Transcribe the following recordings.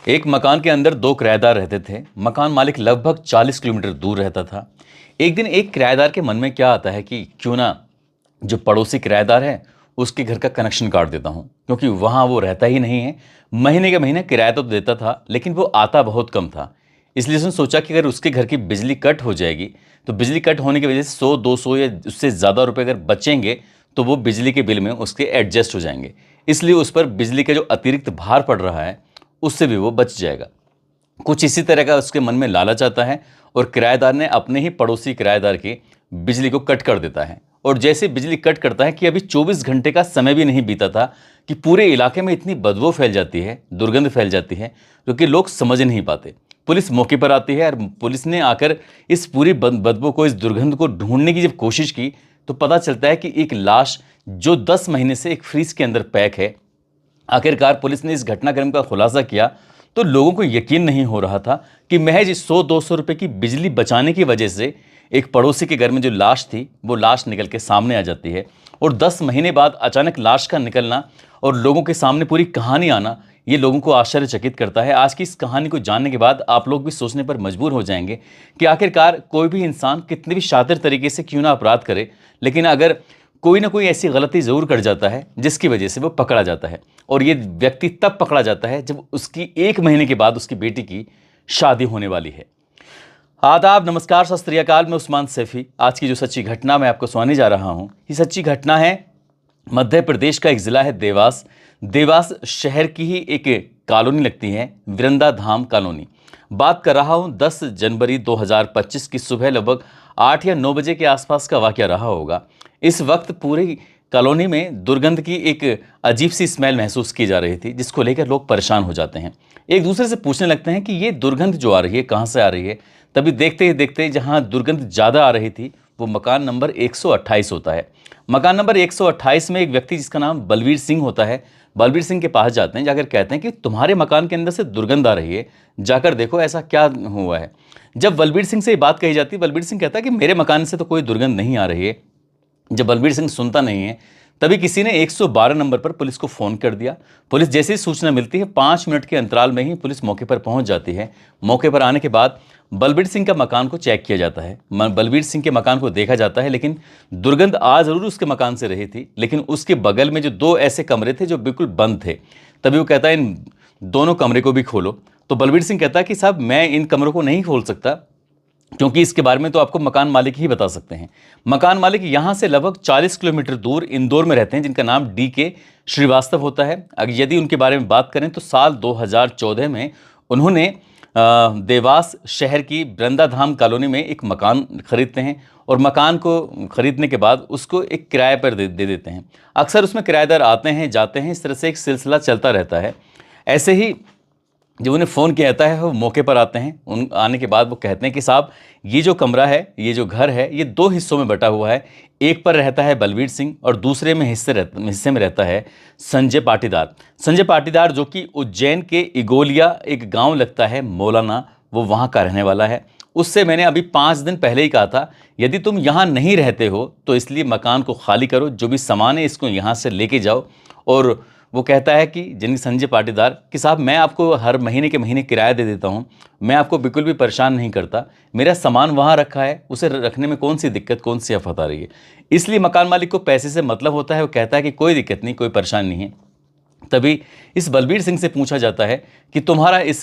एक मकान के अंदर दो किराएदार रहते थे। मकान मालिक लगभग 40 किलोमीटर दूर रहता था। एक दिन एक किराएदार के मन में क्या आता है कि क्यों ना जो पड़ोसी किराएदार है उसके घर का कनेक्शन काट देता हूँ, क्योंकि वहाँ वो रहता ही नहीं है। महीने के महीने किराया तो देता था, लेकिन वो आता बहुत कम था। इसलिए उसने सोचा कि अगर उसके घर की बिजली कट हो जाएगी तो बिजली कट होने की वजह से 100-200 या उससे ज़्यादा रुपए अगर बचेंगे तो वो बिजली के बिल में उसके एडजस्ट हो जाएंगे। इसलिए उस पर बिजली का जो अतिरिक्त भार पड़ रहा है उससे भी वो बच जाएगा। कुछ इसी तरह का उसके मन में लालच आता है और किराएदार ने अपने ही पड़ोसी किराएदार की बिजली को कट कर देता है। और जैसे बिजली कट करता है कि अभी 24 घंटे का समय भी नहीं बीता था कि पूरे इलाके में इतनी बदबू फैल जाती है, दुर्गंध फैल जाती है, जो कि लोग समझ नहीं पाते। पुलिस मौके पर आती है और पुलिस ने आकर इस पूरी बदबू को, इस दुर्गंध को ढूंढने की जब कोशिश की तो पता चलता है कि एक लाश जो 10 महीने से एक फ्रीज के अंदर पैक है। आखिरकार पुलिस ने इस घटनाक्रम का खुलासा किया तो लोगों को यकीन नहीं हो रहा था कि महज 100-200 रुपए की बिजली बचाने की वजह से एक पड़ोसी के घर में जो लाश थी वो लाश निकल के सामने आ जाती है। और 10 महीने बाद अचानक लाश का निकलना और लोगों के सामने पूरी कहानी आना, ये लोगों को आश्चर्यचकित करता है। आज की इस कहानी को जानने के बाद आप लोग भी सोचने पर मजबूर हो जाएंगे कि आखिरकार कोई भी इंसान कितने भी शातिर तरीके से क्यों ना अपराध करे, लेकिन अगर कोई ना कोई ऐसी गलती ज़रूर कर जाता है जिसकी वजह से वो पकड़ा जाता है। और ये व्यक्ति तब पकड़ा जाता है जब उसकी 1 महीने के बाद उसकी बेटी की शादी होने वाली है। आदाब, नमस्कार, सत श्री अकाल। मैं उस्मान सैफी। आज की जो सच्ची घटना मैं आपको सुनाने जा रहा हूँ, ये सच्ची घटना है मध्य प्रदेश का एक ज़िला है देवास। देवास शहर की ही एक कॉलोनी लगती है, वृंदा धाम कॉलोनी। बात कर रहा हूँ 10 जनवरी 2025 की सुबह लगभग 8 या 9 बजे के आसपास का वाक़या रहा होगा। इस वक्त पूरी कॉलोनी में दुर्गंध की एक अजीब सी स्मेल महसूस की जा रही थी, जिसको लेकर लोग परेशान हो जाते हैं। एक दूसरे से पूछने लगते हैं कि ये दुर्गंध जो आ रही है कहाँ से आ रही है। तभी देखते ही देखते जहाँ दुर्गंध ज़्यादा आ रही थी वो मकान नंबर 128 होता है। मकान नंबर 128 में एक व्यक्ति जिसका नाम बलवीर सिंह होता है, बलवीर सिंह के पास जाते हैं। जाकर कहते हैं कि तुम्हारे मकान के अंदर से दुर्गंध आ रही है, जाकर देखो ऐसा क्या हुआ है। जब बलवीर सिंह से ये बात कही जाती है, बलवीर सिंह कहता है कि मेरे मकान से तो कोई दुर्गंध नहीं आ रही है। जब बलवीर सिंह सुनता नहीं है तभी किसी ने 112 नंबर पर पुलिस को फ़ोन कर दिया। पुलिस जैसे ही सूचना मिलती है 5 मिनट के अंतराल में ही पुलिस मौके पर पहुंच जाती है। मौके पर आने के बाद बलवीर सिंह का मकान को चेक किया जाता है। बलवीर सिंह के मकान को देखा जाता है, लेकिन दुर्गंध आ जरूर उसके मकान से रही थी, लेकिन उसके बगल में जो 2 ऐसे कमरे थे जो बिल्कुल बंद थे। तभी वो कहता है इन दोनों कमरे को भी खोलो। तो बलवीर सिंह कहता है कि साहब मैं इन कमरों को नहीं खोल सकता, क्योंकि इसके बारे में तो आपको मकान मालिक ही बता सकते हैं। मकान मालिक यहाँ से लगभग 40 किलोमीटर दूर इंदौर में रहते हैं, जिनका नाम DK श्रीवास्तव होता है। अगर यदि उनके बारे में बात करें तो साल 2014 में उन्होंने देवास शहर की वृंदाधाम कॉलोनी में एक मकान खरीदते हैं और मकान को खरीदने के बाद उसको एक किराए पर दे देते हैं। अक्सर उसमें किराएदार आते हैं जाते हैं, इस तरह से एक सिलसिला चलता रहता है। ऐसे ही जब उन्हें फ़ोन किया जाता है वो मौके पर आते हैं। उन आने के बाद वो कहते हैं कि साहब ये जो कमरा है, ये जो घर है, ये 2 हिस्सों में बटा हुआ है। एक पर रहता है बलवीर सिंह और दूसरे में हिस्से में रहता है संजय पाटीदार। संजय पाटीदार जो कि उज्जैन के इगोलिया एक गांव लगता है मौलाना, वो वहाँ का रहने वाला है। उससे मैंने अभी 5 दिन पहले ही कहा था यदि तुम यहाँ नहीं रहते हो तो इसलिए मकान को खाली करो, जो भी सामान है इसको यहाँ से लेके जाओ। और वो कहता है कि जिन संजय पाटीदार कि साहब मैं आपको हर महीने के महीने किराया दे देता हूँ, मैं आपको बिल्कुल भी परेशान नहीं करता, मेरा सामान वहाँ रखा है, उसे रखने में कौन सी दिक्कत, कौन सी आफत आ रही है। इसलिए मकान मालिक को पैसे से मतलब होता है। वो कहता है कि कोई दिक्कत नहीं, कोई परेशानी नहीं है। तभी इस बलवीर सिंह से पूछा जाता है कि तुम्हारा इस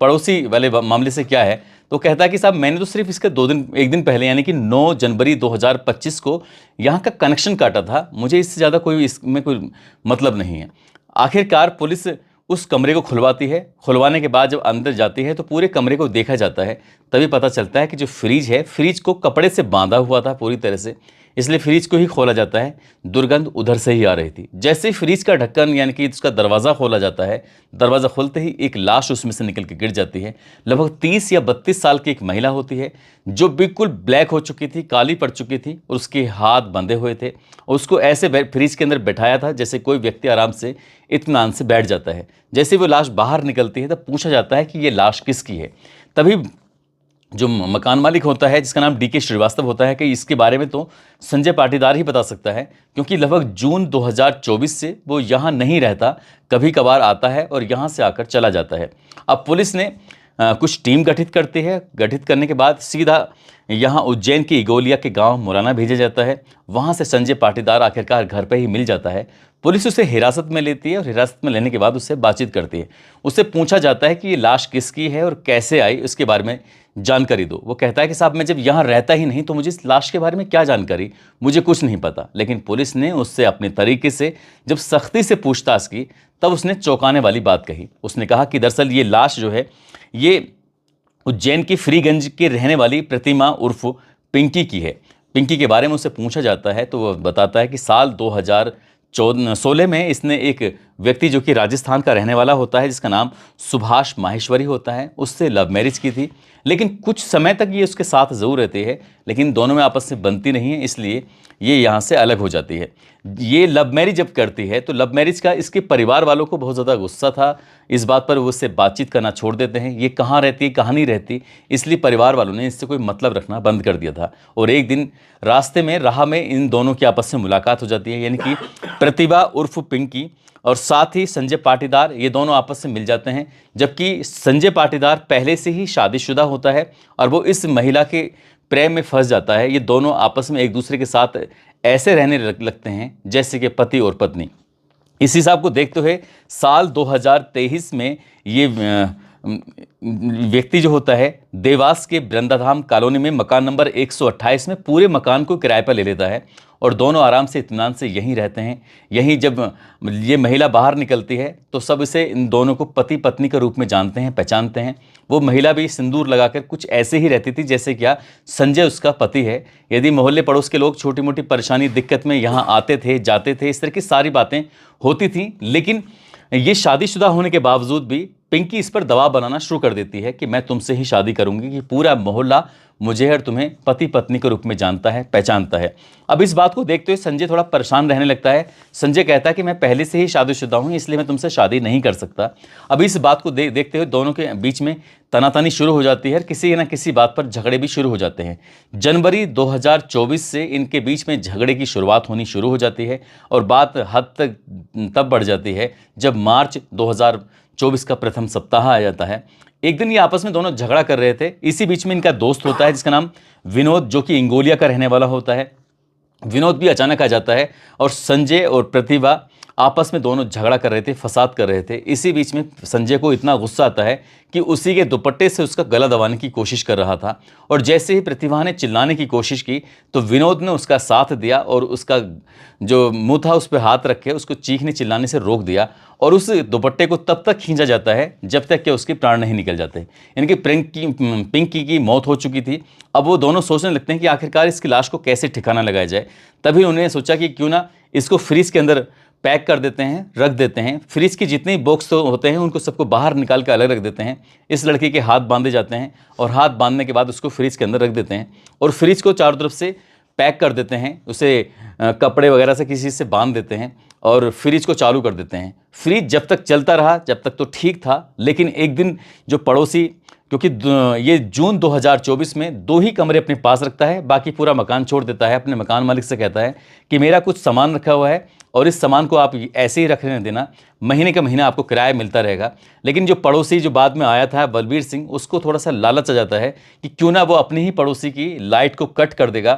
पड़ोसी वाले मामले से क्या है। तो कहता है कि साहब मैंने तो सिर्फ इसका 1 दिन पहले यानी कि 9 जनवरी 2025 को यहाँ का कनेक्शन काटा था, मुझे इससे ज़्यादा कोई इसमें कोई मतलब नहीं है। आखिरकार पुलिस उस कमरे को खुलवाती है। खुलवाने के बाद जब अंदर जाती है तो पूरे कमरे को देखा जाता है। तभी पता चलता है कि जो फ्रिज है, फ्रिज को कपड़े से बांधा हुआ था पूरी तरह से, इसलिए फ्रिज को ही खोला जाता है। दुर्गंध उधर से ही आ रही थी। जैसे ही फ्रिज का ढक्कन यानी कि उसका दरवाज़ा खोला जाता है, दरवाज़ा खोलते ही एक लाश उसमें से निकल के गिर जाती है। लगभग 30 या 32 साल की एक महिला होती है जो बिल्कुल ब्लैक हो चुकी थी, काली पड़ चुकी थी और उसके हाथ बंधे हुए थे। और उसको ऐसे फ्रिज के अंदर बैठाया था जैसे कोई व्यक्ति आराम से इत्मीनान से बैठ जाता है। जैसे वो लाश बाहर निकलती है तब पूछा जाता है कि ये लाश किसकी है। तभी जो मकान मालिक होता है जिसका नाम डीके श्रीवास्तव होता है कि इसके बारे में तो संजय पाटीदार ही बता सकता है, क्योंकि लगभग जून 2024 से वो यहाँ नहीं रहता, कभी कभार आता है और यहाँ से आकर चला जाता है। अब पुलिस ने कुछ टीम गठित करती है। गठित करने के बाद सीधा यहाँ उज्जैन के इगोलिया के गांव मुरैना भेजा जाता है। वहाँ से संजय पाटीदार आखिरकार घर पर ही मिल जाता है। पुलिस उसे हिरासत में लेती है और हिरासत में लेने के बाद उससे बातचीत करती है। उससे पूछा जाता है कि ये लाश किसकी है और कैसे आई, उसके बारे में जानकारी दो। वो कहता है कि साहब मैं जब यहाँ रहता ही नहीं तो मुझे इस लाश के बारे में क्या जानकारी, मुझे कुछ नहीं पता। लेकिन पुलिस ने उससे अपने तरीके से जब सख्ती से पूछताछ की तब उसने चौंकाने वाली बात कही। उसने कहा कि दरअसल ये लाश जो है ये उज्जैन की फ्रीगंज के रहने वाली प्रतिमा उर्फ पिंकी की है। पिंकी के बारे में उससे पूछा जाता है तो वह बताता है कि साल 2016 में इसने एक व्यक्ति जो कि राजस्थान का रहने वाला होता है जिसका नाम सुभाष माहेश्वरी होता है, उससे लव मैरिज की थी। लेकिन कुछ समय तक ये उसके साथ ज़रूर रहती है, लेकिन दोनों में आपस में बनती नहीं है, इसलिए ये यहाँ से अलग हो जाती है। ये लव मैरिज जब करती है तो लव मैरिज का इसके परिवार वालों को बहुत ज़्यादा गुस्सा था। इस बात पर वो उससे बातचीत करना छोड़ देते हैं। ये कहाँ रहती है कहाँ नहीं रहती, इसलिए परिवार वालों ने इससे कोई मतलब रखना बंद कर दिया था। और एक दिन रास्ते में राह में इन दोनों की आपस में मुलाकात हो जाती है, यानी कि प्रतिभा उर्फ पिंकी और साथ ही संजय पाटीदार, ये दोनों आपस में मिल जाते हैं। जबकि संजय पाटीदार पहले से ही शादीशुदा होता है और वो इस महिला के प्रेम में फंस जाता है। ये दोनों आपस में एक दूसरे के साथ ऐसे रहने लगते हैं जैसे कि पति और पत्नी। इस हिसाब को देखते हुए साल 2023 में ये व्यक्ति जो होता है देवास के वृंदाधाम कॉलोनी में मकान नंबर 128 में पूरे मकान को किराए पर ले लेता है और दोनों आराम से इत्मीनान से यहीं रहते हैं। यहीं जब ये महिला बाहर निकलती है तो सब इसे इन दोनों को पति पत्नी के रूप में जानते हैं, पहचानते हैं। वो महिला भी सिंदूर लगाकर कुछ ऐसे ही रहती थी जैसे क्या संजय उसका पति है। यदि मोहल्ले पड़ोस के लोग छोटी मोटी परेशानी दिक्कत में यहाँ आते थे जाते थे, इस तरह की सारी बातें होती थी। लेकिन ये शादीशुदा होने के बावजूद भी पिंकी इस पर दबाव बनाना शुरू कर देती है कि मैं तुमसे ही शादी करूंगी, कि पूरा मोहल्ला मुझे और तुम्हें पति पत्नी के रूप में जानता है, पहचानता है। अब इस बात को देखते हुए संजय थोड़ा परेशान रहने लगता है। संजय कहता है कि मैं पहले से ही शादीशुदा हूं, इसलिए मैं तुमसे शादी नहीं कर सकता। अब इस बात को देखते हुए दोनों के बीच में तनातनी शुरू हो जाती है, किसी न किसी बात पर झगड़े भी शुरू हो जाते हैं। जनवरी 2024 से इनके बीच में झगड़े की शुरुआत होनी शुरू हो जाती है और बात हद तक तब बढ़ जाती है जब मार्च 2024 का प्रथम सप्ताह आ जाता है। एक दिन ये आपस में दोनों झगड़ा कर रहे थे। इसी बीच में इनका दोस्त होता है जिसका नाम विनोद, जो कि इंगोलिया का रहने वाला होता है। विनोद भी अचानक आ जाता है और संजय और प्रतिभा आपस में दोनों झगड़ा कर रहे थे, फसाद कर रहे थे। इसी बीच में संजय को इतना गुस्सा आता है कि उसी के दुपट्टे से उसका गला दबाने की कोशिश कर रहा था और जैसे ही प्रतिभा ने चिल्लाने की कोशिश की तो विनोद ने उसका साथ दिया और उसका जो मुंह था उस पर हाथ रखे उसको चीखने चिल्लाने से रोक दिया और उस दुपट्टे को तब तक खींचा जाता है जब तक कि उसके प्राण नहीं निकल जाते। यानी कि पिंकी की मौत हो चुकी थी। अब वो दोनों सोचने लगते हैं कि आखिरकार इसकी लाश को कैसे ठिकाना लगाया जाए। तभी उन्होंने सोचा कि क्यों ना इसको फ्रीज के अंदर पैक कर देते हैं, रख देते हैं। फ्रिज की जितने बॉक्स होते हैं उनको सबको बाहर निकाल के अलग रख देते हैं। इस लड़के के हाथ बांधे जाते हैं और हाथ बांधने के बाद उसको फ्रिज के अंदर रख देते हैं और फ्रिज को चारों तरफ से पैक कर देते हैं, उसे कपड़े वगैरह से किसी से बांध देते हैं और फ्रिज को चालू कर देते हैं। फ्रिज जब तक चलता रहा जब तक तो ठीक था, लेकिन एक दिन जो पड़ोसी, क्योंकि ये जून 2024 में 2 ही कमरे अपने पास रखता है, बाकी पूरा मकान छोड़ देता है। अपने मकान मालिक से कहता है कि मेरा कुछ सामान रखा हुआ है और इस सामान को आप ऐसे ही रखने देना, महीने का महीना आपको किराया मिलता रहेगा। लेकिन जो पड़ोसी जो बाद में आया था बलबीर सिंह, उसको थोड़ा सा लालच आ जाता है कि क्यों ना वो अपनी ही पड़ोसी की लाइट को कट कर देगा,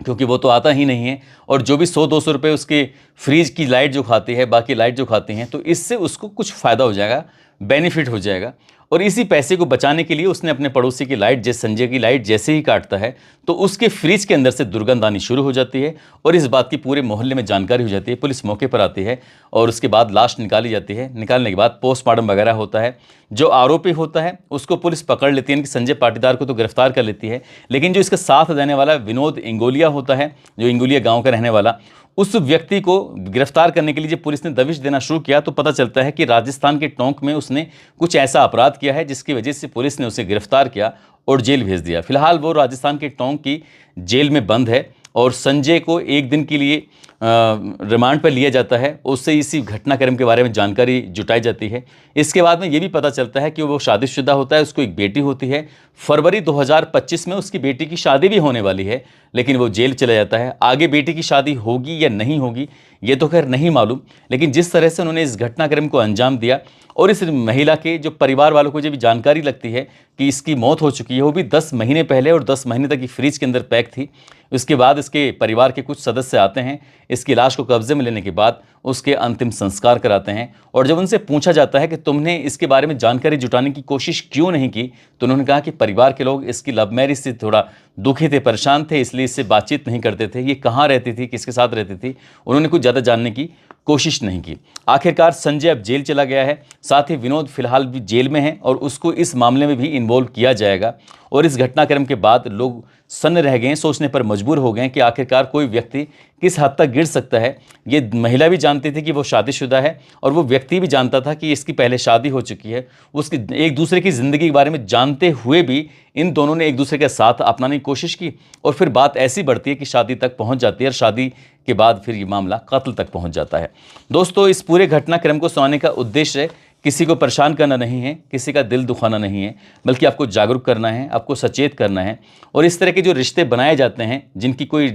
क्योंकि वो तो आता ही नहीं है और जो भी 100-200 रुपये उसके फ्रिज की लाइट जो खाती है, बाकी लाइट जो खाती हैं, तो इससे उसको कुछ फ़ायदा हो जाएगा, बेनिफिट हो जाएगा। और इसी पैसे को बचाने के लिए उसने अपने पड़ोसी की लाइट, जैसे संजय की लाइट जैसे ही काटता है तो उसके फ्रिज के अंदर से दुर्गंध आनी शुरू हो जाती है और इस बात की पूरे मोहल्ले में जानकारी हो जाती है। पुलिस मौके पर आती है और उसके बाद लाश निकाली जाती है। निकालने के बाद पोस्टमार्टम वगैरह होता है। जो आरोपी होता है उसको पुलिस पकड़ लेती है, कि संजय पाटीदार को तो गिरफ्तार कर लेती है, लेकिन जो इसका साथ देने वाला विनोद इंगोलिया होता है, जो इंगोलिया गाँव का रहने वाला, उस व्यक्ति को गिरफ्तार करने के लिए जब पुलिस ने दबिश देना शुरू किया तो पता चलता है कि राजस्थान के टोंक में उसने कुछ ऐसा अपराध किया है जिसकी वजह से पुलिस ने उसे गिरफ्तार किया और जेल भेज दिया। फिलहाल वो राजस्थान के टोंक की जेल में बंद है और संजय को एक दिन के लिए रिमांड पर लिया जाता है, उससे इसी घटनाक्रम के बारे में जानकारी जुटाई जाती है। इसके बाद में ये भी पता चलता है कि वो शादीशुदा होता है, उसको एक बेटी होती है। फरवरी 2025 में उसकी बेटी की शादी भी होने वाली है, लेकिन वो जेल चला जाता है। आगे बेटी की शादी होगी या नहीं होगी ये तो खैर नहीं मालूम, लेकिन जिस तरह से उन्होंने इस घटनाक्रम को अंजाम दिया और इस महिला के जो परिवार वालों को जब जानकारी लगती है कि इसकी मौत हो चुकी है, वो भी 10 महीने पहले, और 10 महीने तक ये फ्रिज के अंदर पैक थी। उसके बाद इसके परिवार के कुछ सदस्य आते हैं, इसकी लाश को कब्जे में लेने के बाद उसके अंतिम संस्कार कराते हैं। और जब उनसे पूछा जाता है कि तुमने इसके बारे में जानकारी जुटाने की कोशिश क्यों नहीं की, तो उन्होंने कहा कि परिवार के लोग इसकी लव मैरिज से थोड़ा दुखी थे, परेशान थे, इसलिए इससे बातचीत नहीं करते थे। ये कहाँ रहती थी, किसके साथ रहती थी, उन्होंने कुछ ज़्यादा जानने की कोशिश नहीं की। आखिरकार संजय अब जेल चला गया है, साथ ही विनोद फिलहाल भी जेल में है और उसको इस मामले में भी इन्वॉल्व किया जाएगा। और इस घटनाक्रम के बाद लोग सन्न रह गए हैं, सोचने पर मजबूर हो गए कि आखिरकार कोई व्यक्ति किस हद तक गिर सकता है। ये महिला भी जानती थी कि वो शादीशुदा है और वो व्यक्ति भी जानता था कि इसकी पहले शादी हो चुकी है। उसकी एक दूसरे की ज़िंदगी के बारे में जानते हुए भी इन दोनों ने एक दूसरे के साथ अपनाने की कोशिश की और फिर बात ऐसी बढ़ती है कि शादी तक पहुंच जाती है और शादी के बाद फिर ये मामला कत्ल तक पहुंच जाता है। दोस्तों, इस पूरे घटनाक्रम को सुनाने का उद्देश्य किसी को परेशान करना नहीं है, किसी का दिल दुखाना नहीं है, बल्कि आपको जागरूक करना है, आपको सचेत करना है। और इस तरह के जो रिश्ते बनाए जाते हैं जिनकी कोई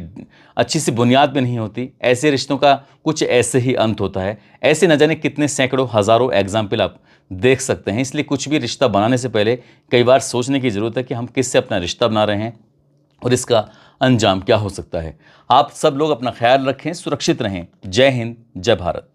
अच्छी सी बुनियाद भी नहीं होती, ऐसे रिश्तों का कुछ ऐसे ही अंत होता है। ऐसे न जाने कितने सैकड़ों हज़ारों एग्जाम्पल आप देख सकते हैं। इसलिए कुछ भी रिश्ता बनाने से पहले कई बार सोचने की ज़रूरत है कि हम किससे अपना रिश्ता बना रहे हैं और इसका अंजाम क्या हो सकता है। आप सब लोग अपना ख्याल रखें, सुरक्षित रहें। जय हिंद, जय भारत।